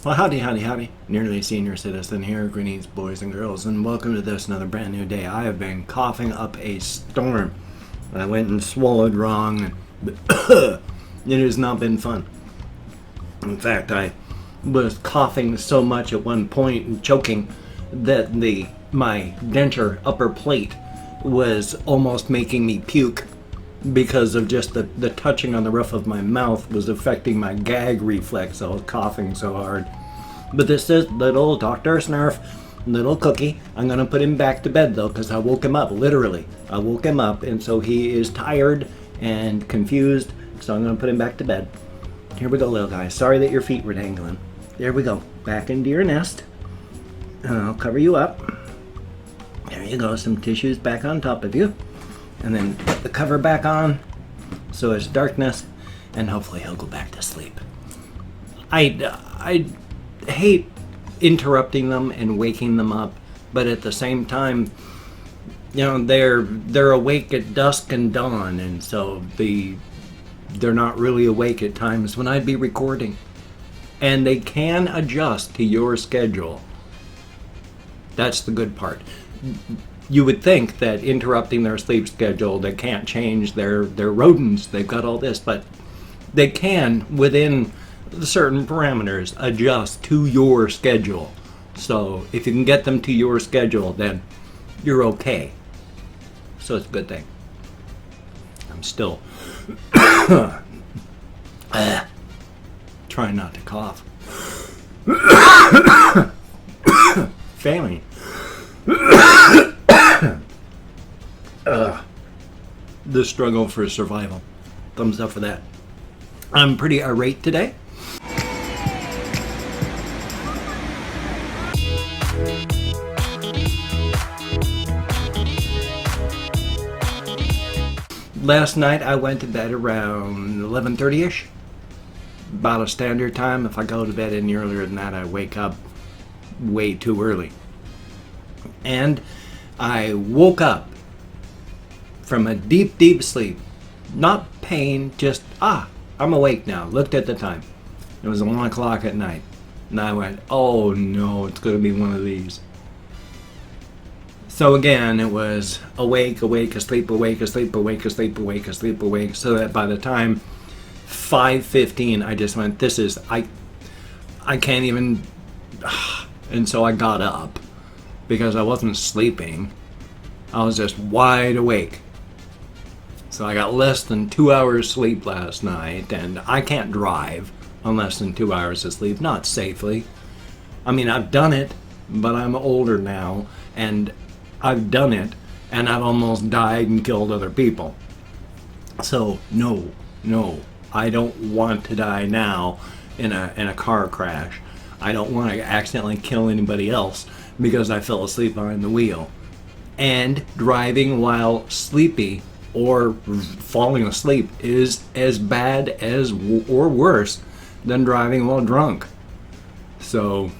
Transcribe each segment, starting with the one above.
Well, howdy. Nearly senior citizen here. Greetings, boys and girls, and welcome to this, another brand new day. I have been coughing up a storm. I went and swallowed wrong, and it has not been fun. In fact, I was coughing so much at one point and choking that my denture upper plate was almost making me puke because of just the touching on the roof of my mouth was affecting my gag reflex. I was coughing so hard. But this is little Dr. Snurf, little cookie. I'm going to put him back to bed though, because I woke him up, literally. I woke him up, and so he is tired and confused, so I'm going to put him back to bed. Here we go, little guy. Sorry that your feet were dangling. There we go. Back into your nest. And I'll cover you up. There you go. Some tissues back on top of you. And then put the cover back on so it's darkness, and hopefully he'll go back to sleep. I hate interrupting them and waking them up, but at the same time, you know, they're awake at dusk and dawn, and so they're not really awake at times when I'd be recording. And they can adjust to your schedule. That's the good part. You would think that interrupting their sleep schedule, they can't change their rodents, they've got all this, but they can, within certain parameters, adjust to your schedule. So if you can get them to your schedule, then you're okay. So it's a good thing. I'm still trying not to cough. Failing. The struggle for survival. Thumbs up for that. I'm pretty irate today. Last night I went to bed around 11:30ish. About a standard time. If I go to bed any earlier than that, I wake up way too early. And I woke up from a deep sleep. Not pain, just, I'm awake now. Looked at the time. It was 1 o'clock at night. And I went, oh no, it's going to be one of these. So again, it was awake, asleep, awake, asleep, awake, asleep, awake, asleep, awake. So that by the time 5:15, I just went, I can't even. And so I got up because I wasn't sleeping. I was just wide awake. So I got less than 2 hours sleep last night, and I can't drive on less than 2 hours of sleep, not safely. I mean, I've done it, but I'm older now, and I've done it, and I've almost died and killed other people. So no, I don't want to die now in a car crash. I don't want to accidentally kill anybody else because I fell asleep behind the wheel. And driving while sleepy or falling asleep is as bad as or worse than driving while drunk. So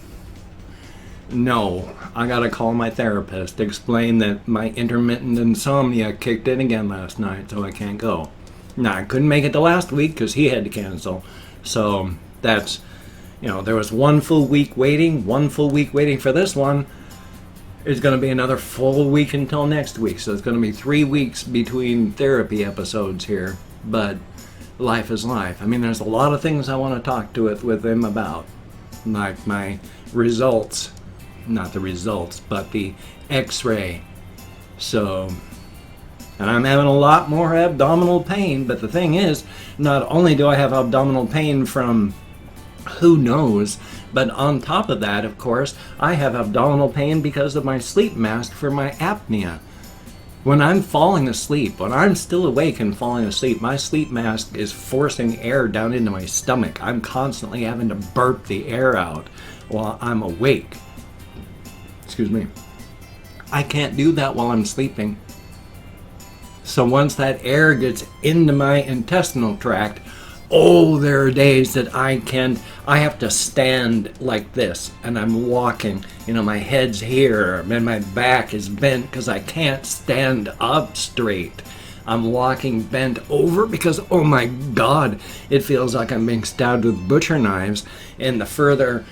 no, I gotta call my therapist, explain that my intermittent insomnia kicked in again last night, so I can't go. Now, I couldn't make it to last week because he had to cancel. So that's, there was 1 full week waiting, 1 full week waiting for this one. It's going to be another full week until next week. So it's going to be 3 weeks between therapy episodes here. But life is life. I mean, there's a lot of things I want to talk with him about. Like my results. Not the results, but the x-ray. So, and I'm having a lot more abdominal pain. But the thing is, not only do I have abdominal pain from who knows, but on top of that, of course, I have abdominal pain because of my sleep mask for my apnea. When I'm falling asleep, when I'm still awake and falling asleep, my sleep mask is forcing air down into my stomach. I'm constantly having to burp the air out while I'm awake. Excuse me. I can't do that while I'm sleeping. So once that air gets into my intestinal tract, there are days that I have to stand like this, and I'm walking, my head's here, and my back is bent because I can't stand up straight. I'm walking bent over because, oh my God, it feels like I'm being stabbed with butcher knives, and the further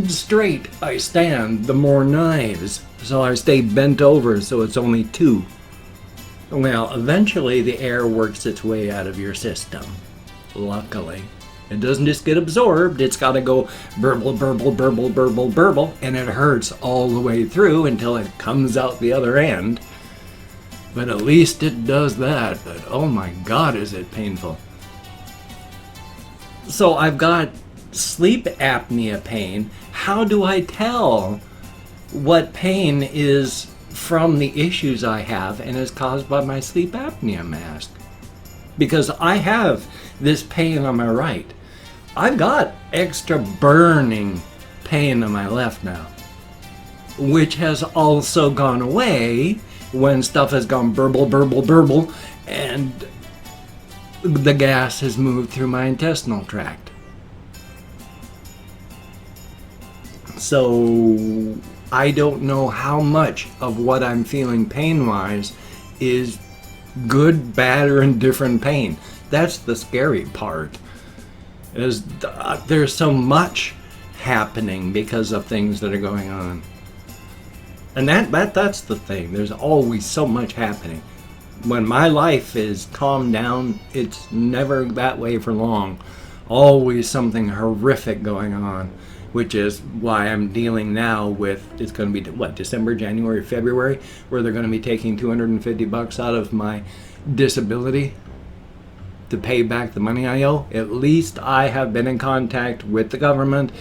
straight I stand, the more knives. So I stay bent over so it's only 2. Well, eventually the air works its way out of your system. Luckily. It doesn't just get absorbed, it's got to go burble, burble, burble, burble, burble, and it hurts all the way through until it comes out the other end. But at least it does that, but oh my God, is it painful. So I've got sleep apnea pain. How do I tell what pain is from the issues I have and is caused by my sleep apnea mask? Because I have this pain on my right. I've got extra burning pain on my left now, which has also gone away when stuff has gone burble, burble, burble, and the gas has moved through my intestinal tract. So I don't know how much of what I'm feeling pain-wise is good, bad, or indifferent pain. That's the scary part. There's so much happening because of things that are going on. And that's the thing. There's always so much happening. When my life is calmed down, it's never that way for long. Always something horrific going on, which is why I'm dealing now with, it's going to be, December, January, February, where they're going to be taking $250 out of my disability to pay back the money I owe. At least I have been in contact with the government.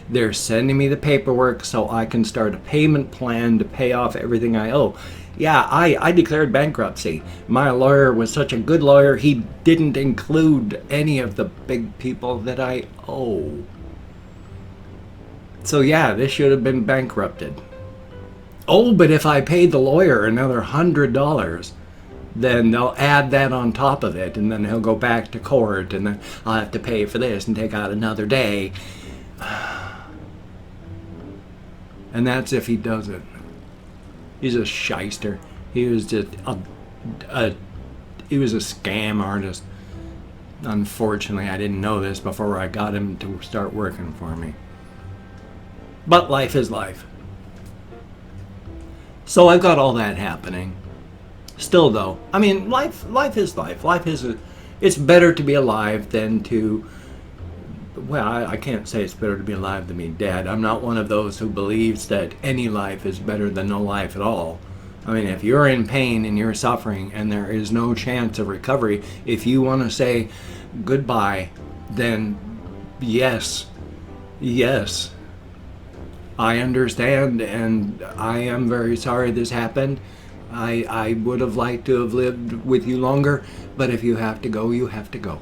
They're sending me the paperwork so I can start a payment plan to pay off everything I owe. Yeah, I declared bankruptcy. My lawyer was such a good lawyer, he didn't include any of the big people that I owe. So yeah, this should have been bankrupted. Oh, but if I paid the lawyer another $100, then they'll add that on top of it, and then he'll go back to court, and then I'll have to pay for this and take out another day. And that's if he does it. He's a shyster. He was just he was a scam artist. Unfortunately, I didn't know this before I got him to start working for me. But life is life. So I've got all that happening. Still though, I mean, life is life. It's better to be alive than to, well, I can't say it's better to be alive than be dead. I'm not one of those who believes that any life is better than no life at all. I mean, if you're in pain and you're suffering and there is no chance of recovery, if you want to say goodbye, then yes, I understand, and I am very sorry this happened. I would have liked to have lived with you longer, but if you have to go, you have to go.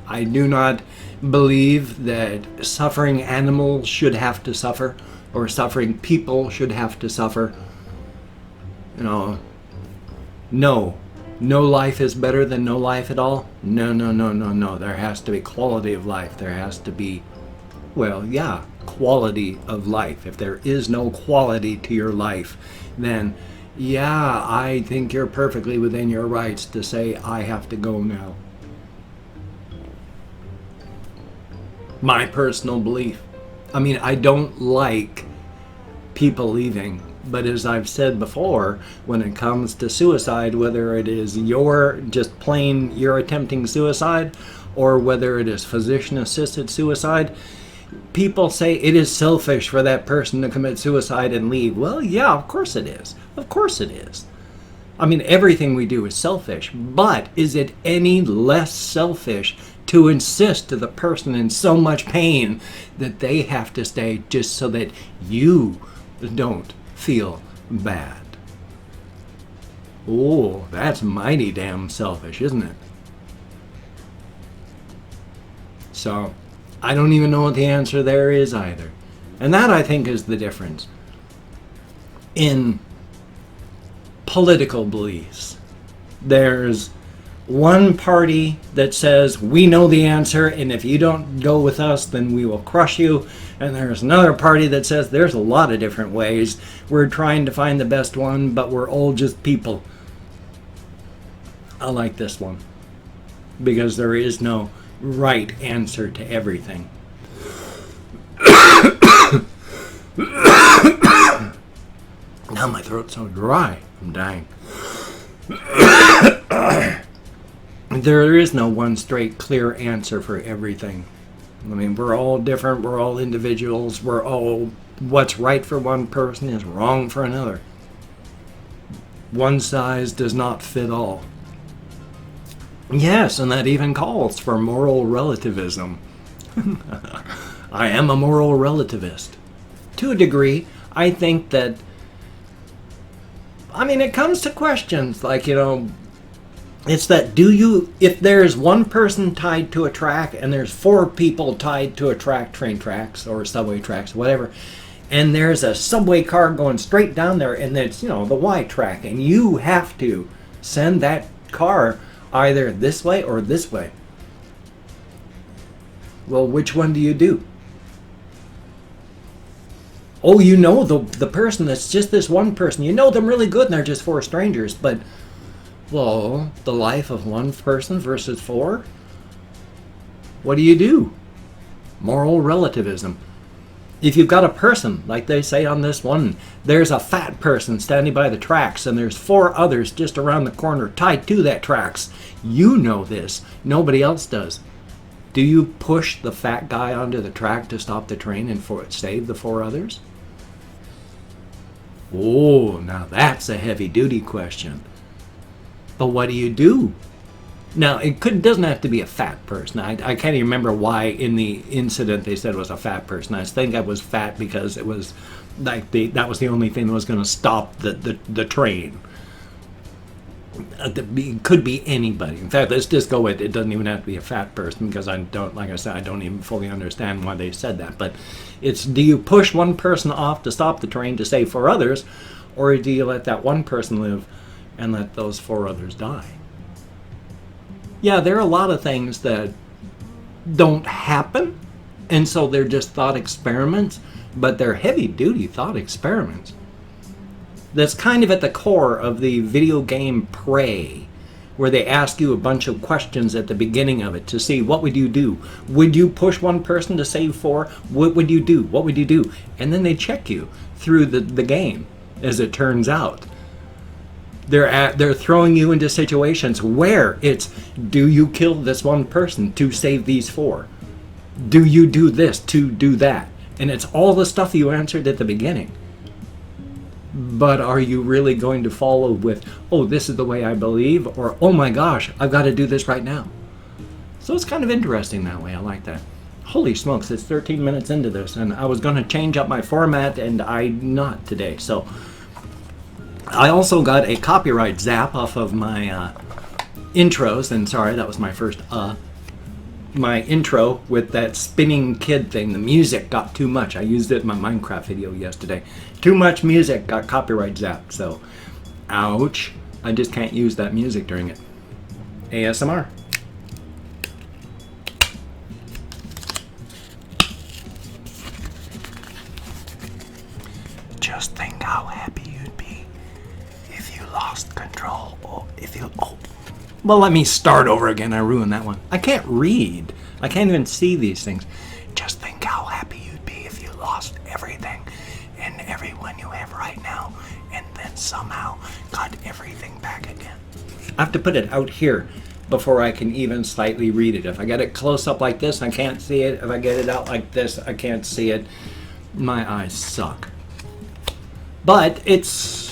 I do not believe that suffering animals should have to suffer, or suffering people should have to suffer. You know, no life is better than no life at all. No. There has to be quality of life. There has to be, well, yeah, quality of life. If there is no quality to your life, then yeah, I think you're perfectly within your rights to say, I have to go now. My personal belief. I mean, I don't like people leaving, but as I've said before, when it comes to suicide, whether it is you're attempting suicide, or whether it is physician-assisted suicide, people say it is selfish for that person to commit suicide and leave. Well, yeah, of course it is. Of course it is. I mean, everything we do is selfish, but is it any less selfish to insist to the person in so much pain that they have to stay just so that you don't feel bad? Oh, that's mighty damn selfish, isn't it? So, I don't even know what the answer there is either. And that, I think, is the difference in political beliefs. There's one party that says, we know the answer, and if you don't go with us, then we will crush you. And there's another party that says, there's a lot of different ways. We're trying to find the best one, but we're all just people. I like this one, because there is no right answer to everything. Now my throat's so dry, I'm dying. There is no one straight, clear answer for everything. I mean, we're all different, we're all individuals, we're all, what's right for one person is wrong for another. One size does not fit all. Yes, and that even calls for moral relativism. I am a moral relativist. To a degree, I think that, I mean, it comes to questions like, it's that if there's one person tied to a track and there's 4 people tied to a track, train tracks or subway tracks, whatever, and there's a subway car going straight down there and it's, the Y track, and you have to send that car either this way or this way. Well, which one do you do? Oh, the person that's just this one person. You know them really good and they're just 4 strangers, but, well, the life of one person versus 4? What do you do? Moral relativism. If you've got a person, like they say on this one, there's a fat person standing by the tracks and there's 4 others just around the corner tied to that tracks. You know this. Nobody else does. Do you push the fat guy onto the track to stop the train and save the 4 others? Oh, now that's a heavy-duty question. But what do you do? Now, doesn't have to be a fat person. I can't even remember why in the incident they said it was a fat person. I think I was fat because it was like that was the only thing that was going to stop the train. It could be anybody. In fact, let's just go with it doesn't even have to be a fat person because I don't even fully understand why they said that. But it's, do you push one person off to stop the train to save 4 others, or do you let that one person live and let those 4 others die? Yeah, there are a lot of things that don't happen, and so they're just thought experiments, but they're heavy-duty thought experiments. That's kind of at the core of the video game Prey, where they ask you a bunch of questions at the beginning of it to see what would you do. Would you push one person to save 4? What would you do? What would you do? And then they check you through the game, as it turns out. They're throwing you into situations where it's, do you kill this one person to save these 4? Do you do this to do that? And it's all the stuff you answered at the beginning. But are you really going to follow with, oh, this is the way I believe, or, oh my gosh, I've got to do this right now? So it's kind of interesting that way. I like that. Holy smokes, it's 13 minutes into this, and I was going to change up my format, and I'm not today. So I also got a copyright zap off of my intros, and sorry, that was my first my intro with that spinning kid thing. The music got too much. I used it in my Minecraft video yesterday. Too much music got copyright zapped, so ouch. I just can't use that music during it. ASMR. Just think how happy you'd be if you lost control, or if you... Well, let me start over again. I ruined that one. I can't read. I can't even see these things. Just think how happy you'd be if you lost everything and everyone you have right now, and then somehow got everything back again. I have to put it out here before I can even slightly read it. If I get it close up like this, I can't see it. If I get it out like this, I can't see it. My eyes suck. But it's...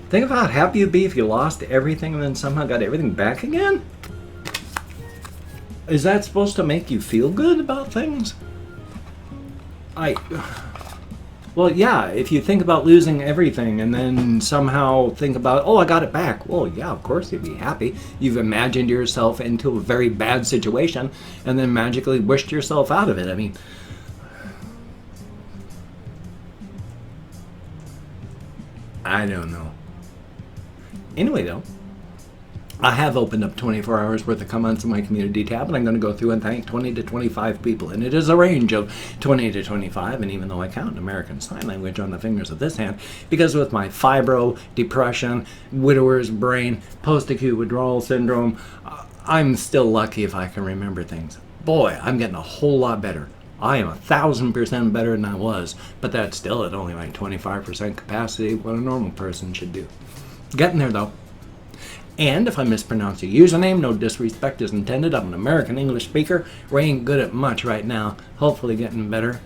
Think of how happy you'd be if you lost everything and then somehow got everything back again? Is that supposed to make you feel good about things? Well, yeah, if you think about losing everything and then somehow think about, oh, I got it back. Well, yeah, of course you'd be happy. You've imagined yourself into a very bad situation and then magically wished yourself out of it. I mean... I don't know. Anyway, though, I have opened up 24 hours worth of comments in my community tab, and I'm going to go through and thank 20 to 25 people. And it is a range of 20 to 25, and even though I count American Sign Language on the fingers of this hand, because with my fibro, depression, widower's brain, post-acute withdrawal syndrome, I'm still lucky if I can remember things. Boy, I'm getting a whole lot better. I am 1,000% better than I was, but that's still at only like 25% capacity, what a normal person should do. Getting there though. And if I mispronounce your username, no disrespect is intended. I'm an American English speaker. We ain't good at much right now. Hopefully getting better.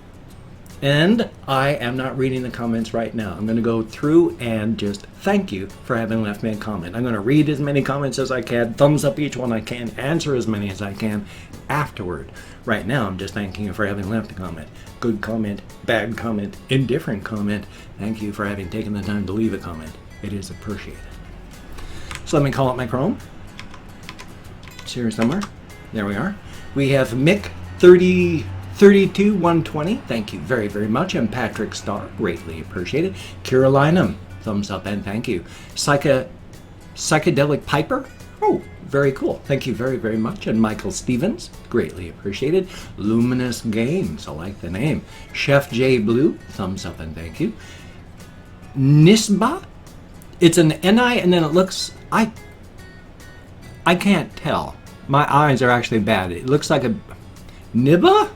And I am not reading the comments right now. I'm going to go through and just thank you for having left me a comment. I'm going to read as many comments as I can, thumbs up each one I can, answer as many as I can afterward. Right now, I'm just thanking you for having left a comment. Good comment, bad comment, indifferent comment. Thank you for having taken the time to leave a comment. It is appreciated. So let me call up my Chrome. It's here somewhere. There we are. We have Mick 32120. Thank you very, very much. And Patrick Starr. Greatly appreciated. Carolina. Thumbs up and thank you. Psychedelic Piper. Oh, very cool. Thank you very, very much. And Michael Stevens. Greatly appreciated. Luminous Games. I like the name. Chef J Blue. Thumbs up and thank you. Nisba. It's an NI and then it looks, I can't tell. My eyes are actually bad. It looks like a Nibba?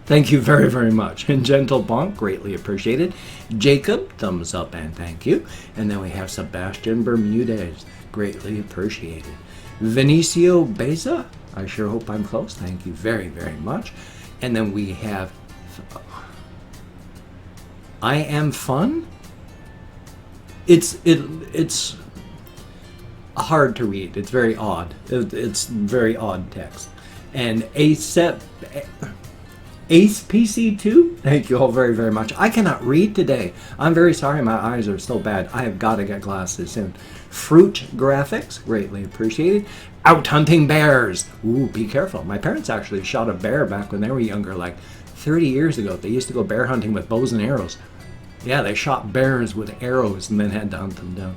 Thank you very, very much. And Gentle Bonk, greatly appreciated. Jacob, thumbs up and thank you. And then we have Sebastian Bermudez, greatly appreciated. Vinicio Beza, I sure hope I'm close. Thank you very, very much. And then we have I Am Fun. It's hard to read. It's very odd. It's very odd text. And Ace PC2, thank you all very, very much. I cannot read today. I'm very sorry. My eyes are so bad. I have got to get glasses soon. Fruit Graphics, greatly appreciated. Out hunting bears. Ooh, be careful. My parents actually shot a bear back when they were younger, like 30 years ago. They used to go bear hunting with bows and arrows. Yeah, they shot bears with arrows and then had to hunt them down.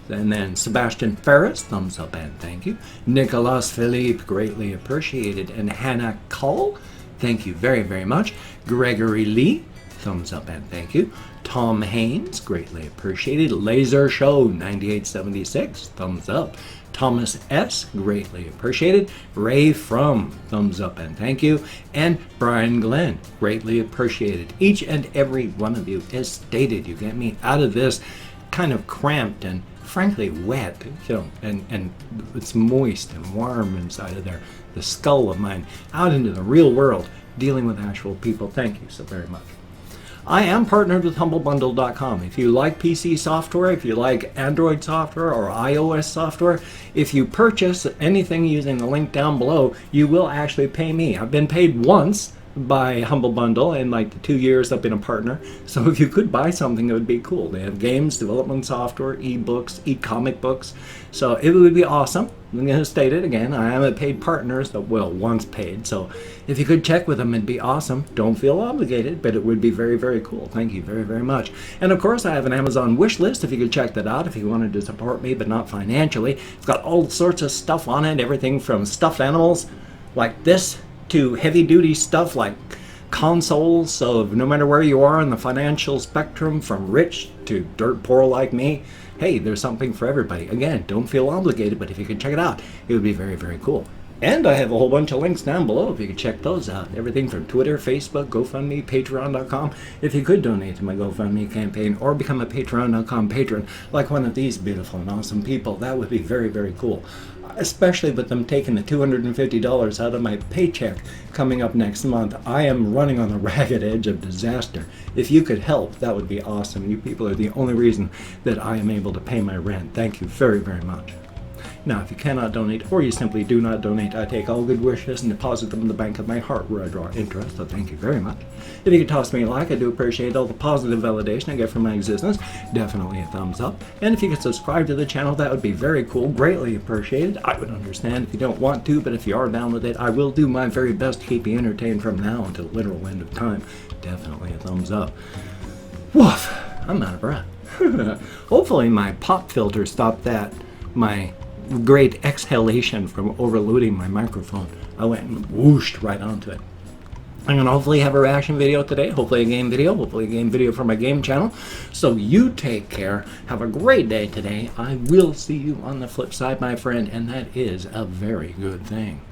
And then Sebastian Ferris, thumbs up and thank you. Nicolas Philippe, greatly appreciated. And Hannah Cull, thank you very, very much. Gregory Lee, thumbs up and thank you. Tom Haynes, greatly appreciated. Laser Show, 9876, thumbs up. Thomas S., greatly appreciated. Ray From, thumbs up and thank you. And Brian Glenn, greatly appreciated. Each and every one of you, as stated, you get me out of this kind of cramped and frankly wet, and it's moist and warm inside of there, the skull of mine, out into the real world, dealing with actual people. Thank you so very much. I am partnered with HumbleBundle.com. If you like PC software, if you like Android software or iOS software, if you purchase anything using the link down below, you will actually pay me. I've been paid once by Humble Bundle in like the 2 years I've been a partner. So if you could buy something, it would be cool. They have games, development software, ebooks, e-comic books. So it would be awesome. I'm going to state it again. I am a paid partner, so, well, once paid. So if you could check with them, it'd be awesome. Don't feel obligated, but it would be very, very cool. Thank you very, very much. And of course, I have an Amazon wish list if you could check that out if you wanted to support me, but not financially. It's got all sorts of stuff on it, everything from stuffed animals like this to heavy-duty stuff like consoles. So no matter where you are in the financial spectrum, from rich to dirt poor like me, hey, there's something for everybody. Again, don't feel obligated, but if you could check it out, it would be very, very cool. And I have a whole bunch of links down below if you could check those out. Everything from Twitter, Facebook, GoFundMe, Patreon.com. If you could donate to my GoFundMe campaign or become a Patreon.com patron like one of these beautiful and awesome people, that would be very, very cool. Especially with them taking the $250 out of my paycheck coming up next month. I am running on the ragged edge of disaster. If you could help, that would be awesome. You people are the only reason that I am able to pay my rent. Thank you very, very much. Now, if you cannot donate or you simply do not donate, I take all good wishes and deposit them in the bank of my heart where I draw interest, so thank you very much. If you could toss me a like, I do appreciate all the positive validation I get from my existence. Definitely a thumbs up. And if you could subscribe to the channel, that would be very cool, greatly appreciated. I would understand if you don't want to, but if you are down with it, I will do my very best to keep you entertained from now until the literal end of time. Definitely a thumbs up. Woof, I'm out of breath. Hopefully my pop filter stopped that, my great exhalation from overloading my microphone. I went and whooshed right onto it. I'm going to hopefully have a reaction video today, hopefully a game video, hopefully a game video for my game channel. So you take care. Have a great day today. I will see you on the flip side, my friend, and that is a very good thing.